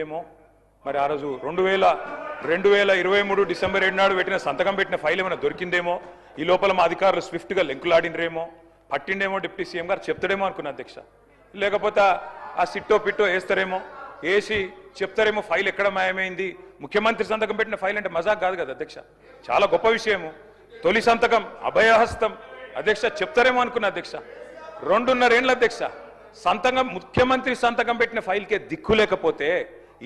ఏమో మరి ఆ రోజు 2023 డిసెంబర్ 7 నాడు సంతకం పెట్టిన ఫైల్ ఏమైనా దొరికిందేమో, ఈ లోపల మా అధికారులు స్విఫ్ట్గా లెంకులాడినరేమో, పట్టిండేమో డిప్యూటీ సీఎం గారు చెప్తాడేమో అనుకున్న అధ్యక్ష. లేకపోతే ఆ సిట్టో పిట్టో వేస్తారేమో, వేసి చెప్తారేమో ఫైల్ ఎక్కడ మాయమైంది. ముఖ్యమంత్రి సంతకం పెట్టిన ఫైల్ అంటే మజాక్ కాదు కదా అధ్యక్ష, చాలా గొప్ప విషయము. తొలి సంతకం అభయహస్తం అధ్యక్ష, చెప్తారేమో అనుకున్న అధ్యక్ష. 2.5 ఏళ్ళ అధ్యక్ష సంతకం, ముఖ్యమంత్రి సంతకం పెట్టిన ఫైల్కే దిక్కు లేకపోతే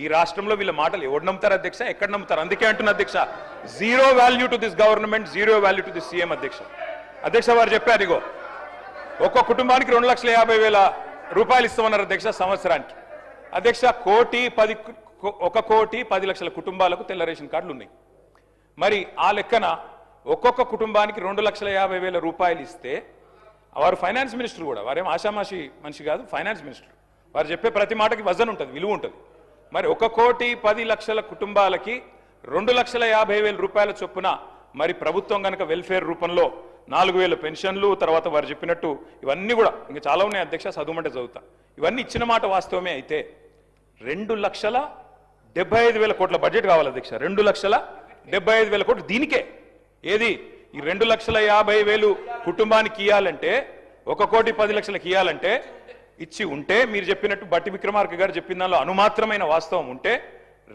ఈ రాష్ట్రంలో వీళ్ళ మాటలు ఎవరు నమ్ముతారు అధ్యక్ష, ఎక్కడ నమ్ముతారు? అందుకే అంటున్న అధ్యక్ష, zero value to this government, zero value to this CM అధ్యక్ష. అధ్యక్ష వారు చెప్పారు, ఇగో ఒక్కో కుటుంబానికి 2,50,000 రూపాయలు ఇస్తామన్నారు అధ్యక్ష సంవత్సరానికి. అధ్యక్ష 1,10,00,000 కుటుంబాలకు తెల్ల రేషన్ కార్డులు ఉన్నాయి. మరి ఆ లెక్కన ఒక్కొక్క కుటుంబానికి 2,50,000 రూపాయలు ఇస్తే, వారు ఫైనాన్స్ మినిస్టర్ కూడా, వారేం ఆషామాషి మనిషి కాదు, ఫైనాన్స్ మినిస్టర్. వారు చెప్పే ప్రతి మాటకి వజన్ ఉంటుంది, విలువ ఉంటుంది. మరి 1,10,00,000 కుటుంబాలకి 2,50,000 రూపాయల చొప్పున మరి ప్రభుత్వం కనుక వెల్ఫేర్ రూపంలో 4,000 పెన్షన్లు, తర్వాత వారు చెప్పినట్టు ఇవన్నీ కూడా ఇంకా చాలా ఉన్నాయి అధ్యక్ష, చదువుమంటే చదువుతా. ఇవన్నీ ఇచ్చిన మాట వాస్తవమే అయితే 2,75,000 కోట్ల బడ్జెట్ కావాలి అధ్యక్ష. 2,75,000 కోట్లు దీనికే. ఏది ఈ 2,50,000 కుటుంబానికి ఇవ్వాలంటే, 1,10,00,000 ఇవ్వాలంటే ఇచ్చి ఉంటే, మీరు చెప్పినట్టు బట్టి విక్రమార్క గారు చెప్పిన దానిలో అనుమాత్రమైన వాస్తవం ఉంటే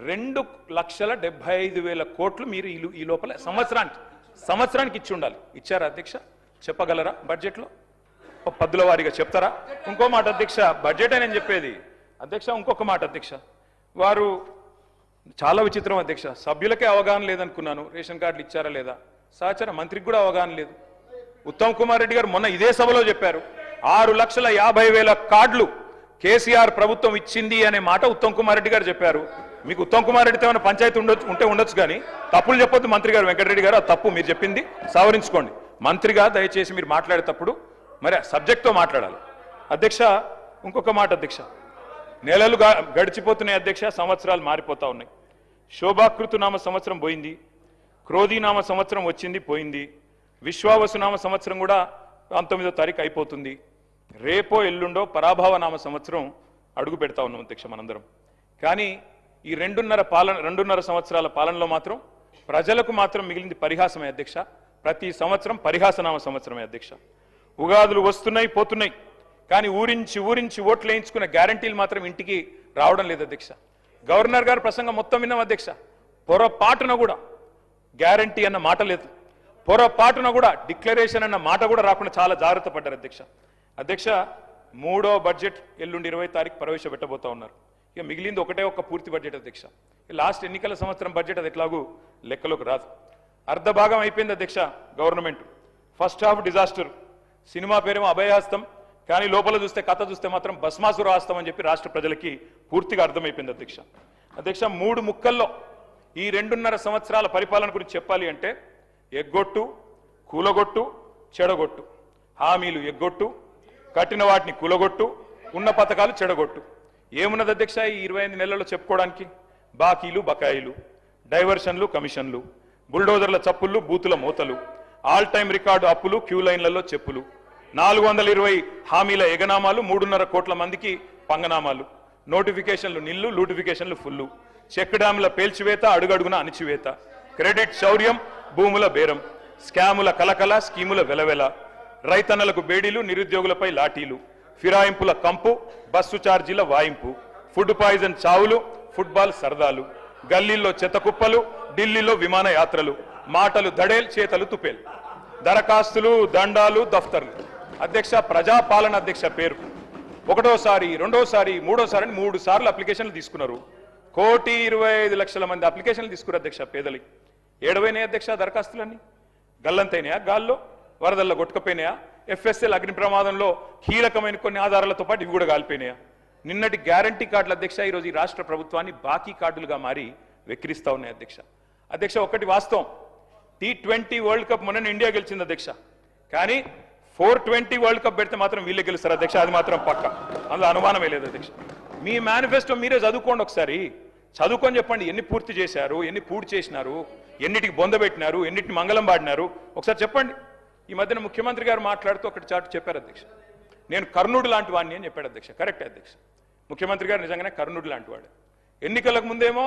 2,75,000 కోట్లు మీరు ఈ లోపల సంవత్సరానికి ఇచ్చి ఉండాలి. ఇచ్చారా అధ్యక్ష? చెప్పగలరా బడ్జెట్లో? పద్దుల వారీగా చెప్తారా? ఇంకో మాట అధ్యక్ష, బడ్జెట్ అని నేను చెప్పేది అధ్యక్ష. ఇంకొక మాట అధ్యక్ష, వారు చాలా విచిత్రం అధ్యక్ష. సభ్యులకే అవగాహన లేదనుకున్నాను, రేషన్ కార్డులు ఇచ్చారా లేదా. సహచర మంత్రికి కూడా అవగాహన లేదు. ఉత్తమ్ కుమార్ రెడ్డి గారు మొన్న ఇదే సభలో చెప్పారు, 6,50,000 కార్డులు కేసీఆర్ ప్రభుత్వం ఇచ్చింది అనే మాట ఉత్తమ్ కుమార్ రెడ్డి గారు చెప్పారు. మీకు ఉత్తమ్ కుమార్ రెడ్డితో ఏమైనా పంచాయతీ ఉండొచ్చు కానీ తప్పులు చెప్పొద్దు మంత్రి గారు. వెంకటరెడ్డి గారు, ఆ తప్పు మీరు చెప్పింది సవరించుకోండి. మంత్రిగా దయచేసి మీరు మాట్లాడేటప్పుడు మరి సబ్జెక్ట్తో మాట్లాడాలి అధ్యక్ష. ఇంకొక మాట అధ్యక్ష, నెలలు గడిచిపోతున్నాయి అధ్యక్ష, సంవత్సరాలు మారిపోతా ఉన్నాయి. శోభాకృతునామ సంవత్సరం పోయింది, క్రోధీనామ సంవత్సరం వచ్చింది పోయింది, విశ్వావసునామ సంవత్సరం కూడా 19వ తారీఖు అయిపోతుంది. రేపో ఎల్లుండో పరాభవనామ సంవత్సరం అడుగు పెడతా ఉన్నాం అధ్యక్ష మనందరం. కానీ ఈ 2.5 సంవత్సరాల పాలనలో మాత్రం ప్రజలకు మాత్రం మిగిలింది పరిహాసమే అధ్యక్ష. ప్రతి సంవత్సరం పరిహాసనామ సంవత్సరమే అధ్యక్ష. ఉగాదులు వస్తున్నాయి పోతున్నాయి, కానీ ఊరించి ఓట్లు వేయించుకున్న గ్యారంటీలు మాత్రం ఇంటికి రావడం లేదు అధ్యక్ష. గవర్నర్ గారు ప్రసంగం మొత్తం విన్నాం అధ్యక్ష, పొరపాటున కూడా గ్యారంటీ అన్న మాట లేదు, పొరపాటున కూడా డిక్లరేషన్ అన్న మాట కూడా రాకుండా చాలా జాగ్రత్త పడ్డారు అధ్యక్ష. అధ్యక్ష 3వ బడ్జెట్ ఎల్లుండి 20వ తారీఖు ప్రవేశపెట్టబోతా ఉన్నారు. ఇక మిగిలింది ఒక్క పూర్తి బడ్జెట్ అధ్యక్ష. లాస్ట్ ఎన్నికల సంవత్సరం బడ్జెట్ అది ఎట్లాగూ లెక్కలోకి రాదు. అర్ధ భాగం అయిపోయింది అధ్యక్ష government. First half disaster, cinema పేరేమో అభయహస్తం, కానీ లోపల చూస్తే కథ చూస్తే మాత్రం భస్మాసుర హస్తం అని చెప్పి రాష్ట్ర ప్రజలకి పూర్తిగా అర్థమైపోయింది అధ్యక్ష. అధ్యక్ష 3 ముక్కల్లో ఈ 2.5 సంవత్సరాల పరిపాలన గురించి చెప్పాలి అంటే, ఎగ్గొట్టు, కూలగొట్టు, చెడగొట్టు. హామీలు ఎగ్గొట్టు, కట్టిన వాటిని కూలగొట్టు, ఉన్న పథకాలు చెడగొట్టు. ఏమున్నది అధ్యక్ష ఈ 25 నెలల్లో చెప్పుకోవడానికి? బాకీలు బకాయిలు, డైవర్షన్లు కమిషన్లు, బుల్డోజర్ల చప్పుళ్ళు, బూతుల మూతలు, ఆల్ టైం రికార్డు అప్పులు, క్యూ లైన్లలో చెప్పులు, 420 హామీల ఎగనామాలు, 3.5 కోట్ల మందికి పంగనామాలు, నోటిఫికేషన్లు నిల్లు, లూటిఫికేషన్లు ఫుల్లు, చెక్ డ్యాముల పేల్చివేత, అడుగడుగున అణిచివేత, క్రెడిట్ శౌర్యం, భూముల బేరం, స్కాముల కలకల, స్కీముల వెలవెల, రైతన్నలకు బేడీలు, నిరుద్యోగులపై లాఠీలు, ఫిరాయింపుల కంపు, బస్సు ఛార్జీల వాయింపు, ఫుడ్ పాయిజన్ చావులు, ఫుట్బాల్ సరదాలు, గల్లీల్లో చెత్త కుప్పలు, ఢిల్లీలో విమాన యాత్రలు, మాటలు దడేల్, చేతలు తుపేల్, దరఖాస్తులు, దండాలు, దఫ్తర్లు. అధ్యక్ష ప్రజాపాలన అధ్యక్ష పేరు. 1వసారి 2వసారి 3వసారి అని 3 సార్లు అప్లికేషన్లు తీసుకున్నారు. 1,25,00,000 మంది అప్లికేషన్లు తీసుకున్నారు అధ్యక్ష. పేదలకి ఏడవైనాయి అధ్యక్ష దరఖాస్తులన్నీ? గల్లంతైనాయా? గాల్లో వరదల్లో కొట్టుకపోయినాయా? FSL అగ్ని ప్రమాదంలో కీలకమైన కొన్ని ఆధారాలతో పాటు ఇవి కూడా కాలిపోయినాయా? నిన్నటి గ్యారంటీ కార్డులు అధ్యక్ష ఈరోజు ఈ రాష్ట్ర ప్రభుత్వాన్ని బాకీ కార్డులుగా మారి వెక్కిరిస్తా ఉన్నాయి అధ్యక్ష. అధ్యక్ష ఒకటి వాస్తవం, T20 వరల్డ్ కప్ మొన్న ఇండియా గెలిచింది అధ్యక్ష. కానీ 420 వరల్డ్ కప్ పెడితే మాత్రం వీళ్ళే గెలుస్తారు అధ్యక్ష, అది మాత్రం పక్క, అందులో అనుమానమే లేదు అధ్యక్ష. మీ మేనిఫెస్టో మీరే చదువుకోండి ఒకసారి, చదువుకొని చెప్పండి ఎన్ని పూర్తి చేశారు, ఎన్ని పూర్తి చేసినారు, ఎన్నిటికి బొందబెట్టినారు, ఎన్నిటిని మంగళం పాడినారు ఒకసారి చెప్పండి. ఈ మధ్యన ముఖ్యమంత్రి గారు మాట్లాడుతూ ఒకటి చాటు చెప్పారు అధ్యక్ష, నేను కర్ణుడు లాంటి వాడిని అని చెప్పాడు అధ్యక్ష. కరెక్ట్ అధ్యక్ష, ముఖ్యమంత్రి గారు నిజంగానే కర్ణుడు లాంటి వాడు. ఎన్నికలకు ముందేమో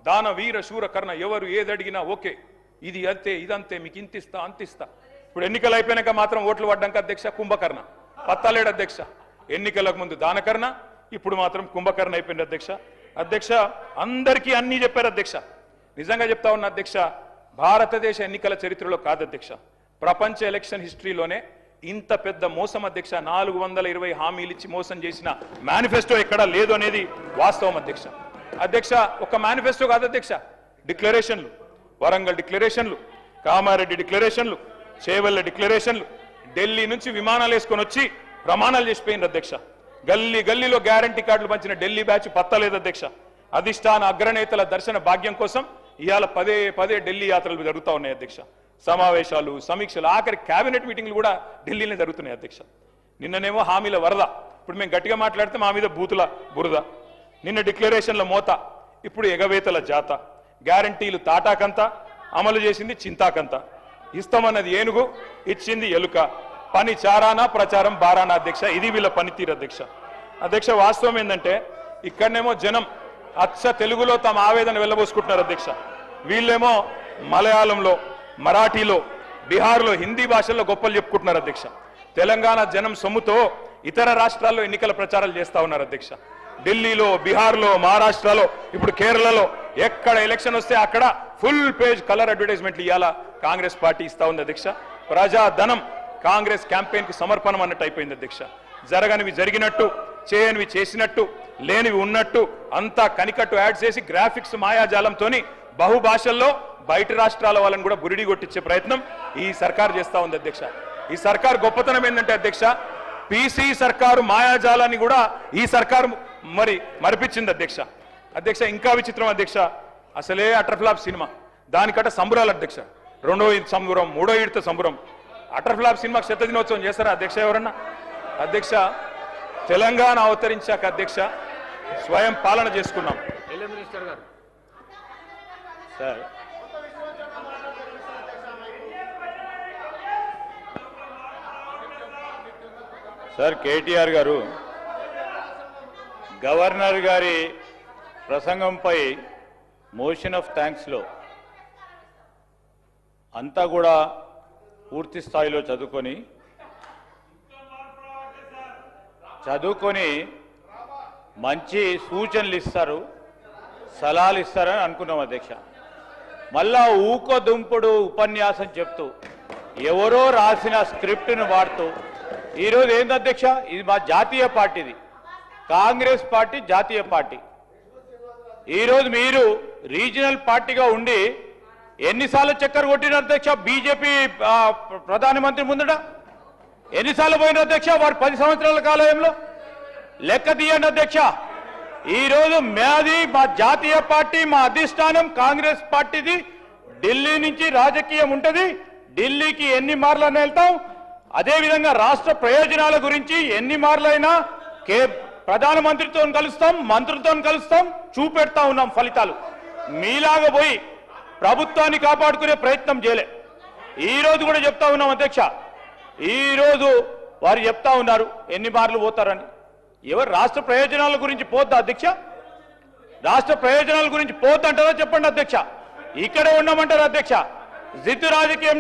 దాన వీర శూర కర్ణ ఎవరు ఏదడిగినా ఓకే, ఇది అంతే ఇదంతే, మీకు ఇంతిస్తా అంతిస్తా. ఇప్పుడు ఎన్నికలు అయిపోయినాక మాత్రం ఓట్లు పడ్డాక అధ్యక్ష కుంభకర్ణ పత్తాలేడు అధ్యక్ష. ఎన్నికలకు ముందు దానకర్ణ, ఇప్పుడు మాత్రం కుంభకర్ణ అయిపోయింది అధ్యక్ష. అధ్యక్ష అందరికీ అన్నీ చెప్పారు అధ్యక్ష. నిజంగా చెప్తా ఉన్న అధ్యక్ష, భారతదేశ ఎన్నికల చరిత్రలో కాదు అధ్యక్ష, ప్రపంచ ఎలక్షన్ హిస్టరీలోనే ఇంత పెద్ద మోసం అధ్యక్ష. 420 హామీలు ఇచ్చి మోసం చేసిన మేనిఫెస్టో ఎక్కడా లేదు అనేది వాస్తవం అధ్యక్ష. అధ్యక్ష ఒక మేనిఫెస్టో కాదు అధ్యక్ష, డిక్లరేషన్లు, వరంగల్ డిక్లరేషన్లు, కామారెడ్డి డిక్లరేషన్లు, చేవెళ్ల డిక్లరేషన్లు, ఢిల్లీ నుంచి విమానాలు వేసుకొని వచ్చి ప్రమాణాలు చేసిపోయింది అధ్యక్ష. గల్లీ గల్లీలో గ్యారంటీ కార్డులు పంచిన ఢిల్లీ బ్యాచ్ పత్తలేదు అధ్యక్ష. అధిష్టాన అగ్రనేతల దర్శన భాగ్యం కోసం ఇవాళ పదే ఢిల్లీ యాత్రలు జరుగుతూ ఉన్నాయి అధ్యక్ష. సమావేశాలు, సమీక్షలు, ఆఖరి కేబినెట్ మీటింగ్లు కూడా ఢిల్లీలో జరుగుతున్నాయి అధ్యక్ష. నిన్ననేమో హామీల వరద, ఇప్పుడు మేము గట్టిగా మాట్లాడితే మా మీద బూతుల బురద. నిన్న డిక్లరేషన్ల మోత, ఇప్పుడు ఎగవేతల జాత. గ్యారంటీలు తాటాకంత, అమలు చేసింది చింతాకంత. ఇస్తామన్నది ఏనుగు, ఇచ్చింది ఎలుక. పని చారానా, ప్రచారం బారానా అధ్యక్ష. ఇది వీళ్ళ పనితీరు అధ్యక్ష. అధ్యక్ష వాస్తవం ఏంటంటే ఇక్కడనేమో జనం అచ్చ తెలుగులో తమ ఆవేదన వెళ్ళబోసుకుంటున్నారు అధ్యక్ష. వీళ్ళేమో మలయాళంలో, మరాఠీలో, బీహార్లో, హిందీ భాషల్లో గొప్పలు చెప్పుకుంటున్నారు అధ్యక్ష. తెలంగాణ జనం సొమ్ముతో ఇతర రాష్ట్రాల్లో ఎన్నికల ప్రచారాలు చేస్తా ఉన్నారు అధ్యక్ష. ఢిల్లీలో, బీహార్లో, మహారాష్ట్రలో, ఇప్పుడు కేరళలో ఎక్కడ ఎలక్షన్ వస్తే అక్కడ ఫుల్ పేజ్ కలర్ అడ్వర్టైజ్మెంట్లు ఇవ్వాలా కాంగ్రెస్ పార్టీ ఇస్తా ఉంది అధ్యక్ష. ప్రజాధనం కాంగ్రెస్ క్యాంపెయిన్ కు సమర్పణం అన్నట్టు అయిపోయింది అధ్యక్ష. జరగనివి జరిగినట్టు, చేయనివి చేసినట్టు, లేనివి ఉన్నట్టు అంతా కనికట్టు యాడ్ చేసి గ్రాఫిక్స్ మాయాజాలంతో బహుభాషల్లో బయట రాష్ట్రాల వాళ్ళని కూడా బురిడి కొట్టించే ప్రయత్నం ఈ సర్కార్ చేస్తా ఉంది అధ్యక్ష. ఈ సర్కార్ గొప్పతనం ఏంటంటే అధ్యక్ష, పీసీ సర్కారు మాయాజాలాన్ని కూడా ఈ సర్కారు మరిపించింది అధ్యక్ష. అధ్యక్ష ఇంకా విచిత్రం అధ్యక్ష, అసలే అటర్ఫ్లాప్ సినిమా, దానికట సంబరాలు అధ్యక్ష. రెండో సంబరం, మూడో ఈడితో సంబరం. అటర్ఫ్లాప్ సినిమాకి శత దినోత్సవం చేస్తారా అధ్యక్ష ఎవరన్నా? అధ్యక్ష తెలంగాణ అవతరించాక అధ్యక్ష స్వయం పాలన చేసుకున్నాం. సార్ సార్ కేటీఆర్ గారు గవర్నర్ గారి ప్రసంగంపై మోషన్ ఆఫ్ థ్యాంక్స్లో అంతా కూడా పూర్తి స్థాయిలో చదువుకొని మంచి సూచనలు ఇస్తారు, సలహాలు ఇస్తారని అనుకున్నాం అధ్యక్ష. మళ్ళా ఊకోదుంపుడు ఉపన్యాసం చెప్తూ ఎవరో రాసిన స్క్రిప్ట్ను వాడుతూ ఈరోజు ఏంది అధ్యక్ష, ఇది మా జాతీయ పార్టీది, కాంగ్రెస్ పార్టీ జాతీయ పార్టీ. ఈరోజు మీరు రీజనల్ పార్టీగా ఉండి ఎన్నిసార్లు చక్కర కొట్టిన అధ్యక్ష బీజేపీ ప్రధానమంత్రి ముందట? ఎన్నిసార్లు పోయిన అధ్యక్ష వారు 10 సంవత్సరాల కాలంలో? లెక్క తీయండి అధ్యక్ష. ఈరోజు మా జాతీయ పార్టీ, మా అధిష్టానం కాంగ్రెస్ పార్టీది. ఢిల్లీ నుంచి రాజకీయం ఉంటుంది, ఢిల్లీకి ఎన్ని మార్లైనా వెళ్తాం. అదేవిధంగా రాష్ట్ర ప్రయోజనాల గురించి ఎన్ని మార్లైనా ప్రధానమంత్రితో కలుస్తాం, మంత్రులతో కలుస్తాం, చూపెడతా ఉన్నాం ఫలితాలు. మీలాగా పోయి ప్రభుత్వాన్ని కాపాడుకునే ప్రయత్నం చేయలే. ఈ రోజు కూడా చెప్తా ఉన్నాం అధ్యక్ష, ఈ రోజు వారు చెప్తా ఉన్నారు ఎన్ని మార్లు పోతారని. ఎవరు రాష్ట్ర ప్రయోజనాల గురించి పోద్దా అధ్యక్ష? రాష్ట్ర ప్రయోజనాల గురించి పోద్దంటారా చెప్పండి అధ్యక్ష. ఇక్కడే ఉన్నామంటారు అధ్యక్ష. జిత్తు రాజకీయం